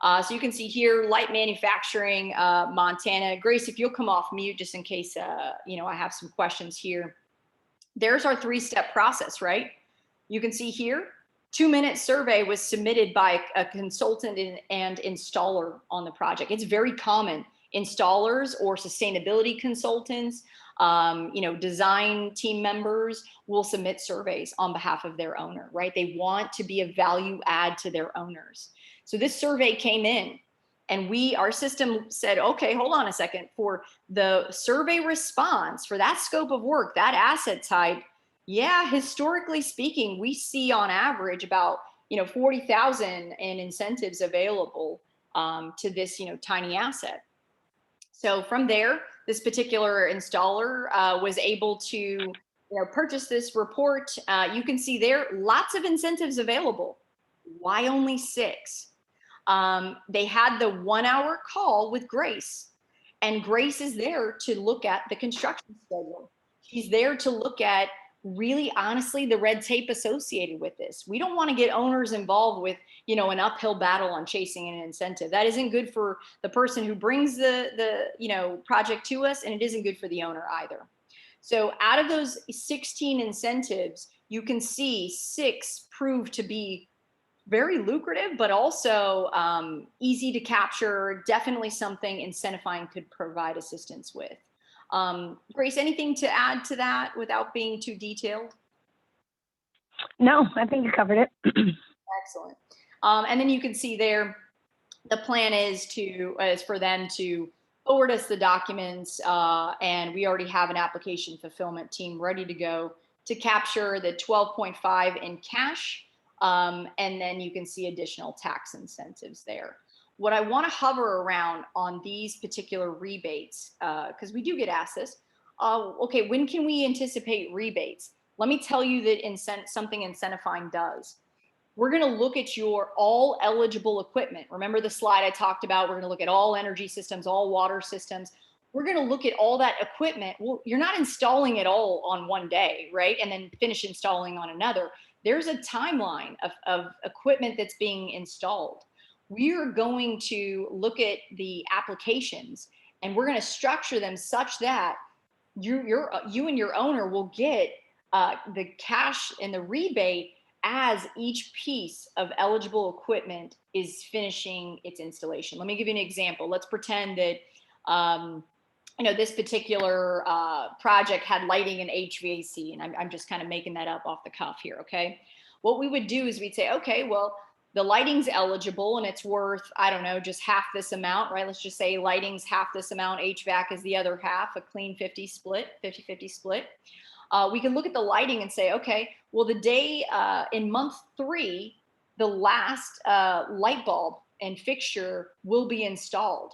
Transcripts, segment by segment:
So you can see here, light manufacturing, Montana. Grace, if you'll come off mute just in case, you know, I have some questions here. There's our 3-step process, right? You can see here, 2-minute survey was submitted by a consultant and installer on the project. It's very common. Installers or sustainability consultants, you know, design team members will submit surveys on behalf of their owner, right? They want to be a value add to their owners. So this survey came in and our system said, okay, hold on a second. For the survey response for that scope of work, that asset type, yeah, historically speaking, we see on average about, you know, 40,000 in incentives available to this, you know, tiny asset. So from there, this particular installer was able to, you know, purchase this report. You can see there, lots of incentives available. Why only 6? They had the 1-hour call with Grace, and Grace is there to look at the construction schedule. She's there to look at really honestly the red tape associated with this. We don't want to get owners involved with, you know, an uphill battle on chasing an incentive. That isn't good for the person who brings the you know, project to us, and it isn't good for the owner either. So out of those 16 incentives, you can see 6 prove to be very lucrative, but also easy to capture, definitely something Incentifying could provide assistance with. Grace, anything to add to that without being too detailed? No, I think you covered it. Excellent. And then you can see there, the plan is for them to forward us the documents, and we already have an application fulfillment team ready to go to capture the 12.5 in cash, and then you can see additional tax incentives there. What I want to hover around on these particular rebates, because we do get asked this, okay, when can we anticipate rebates? Let me tell you that something Incentifying does. We're going to look at your all eligible equipment. Remember the slide I talked about? We're going to look at all energy systems, all water systems. We're going to look at all that equipment. Well, you're not installing it all on one day, right? And then finish installing on another. There's a timeline of equipment that's being installed. We are going to look at the applications, and we're going to structure them such that you and your owner will get the cash and the rebate as each piece of eligible equipment is finishing its installation. Let me give you an example. Let's pretend that you know, this particular project had lighting and HVAC, and I'm just kind of making that up off the cuff here, okay? What we would do is we'd say, okay, well, the lighting's eligible and it's worth, I don't know, just half this amount, right? Let's just say lighting's half this amount, HVAC is the other half, a clean 50-50 split. We can look at the lighting and say, okay, well, the day in month 3, the last light bulb and fixture will be installed.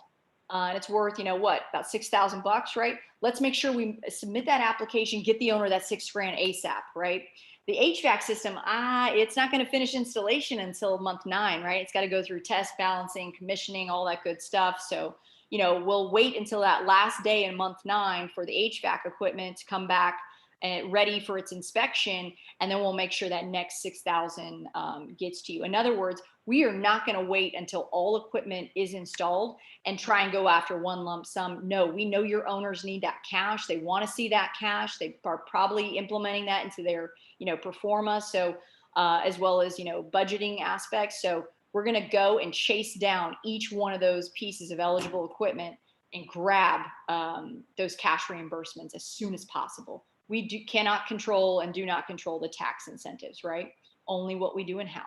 And it's worth, you know, what, about $6,000, right? Let's make sure we submit that application, get the owner that $6,000 ASAP, right? The HVAC system, it's not going to finish installation until month 9, right? It's got to go through test, balancing, commissioning, all that good stuff. So, you know, we'll wait until that last day in month 9 for the HVAC equipment to come back and ready for its inspection, and then we'll make sure that next 6,000 gets to you. In other words, we are not going to wait until all equipment is installed and try and go after one lump sum. No, we know your owners need that cash. They want to see that cash. They are probably implementing that into their, you know, performa. So as well as, you know, budgeting aspects. So we're going to go and chase down each one of those pieces of eligible equipment and grab those cash reimbursements as soon as possible. We cannot control and do not control the tax incentives, right? Only what we do in-house.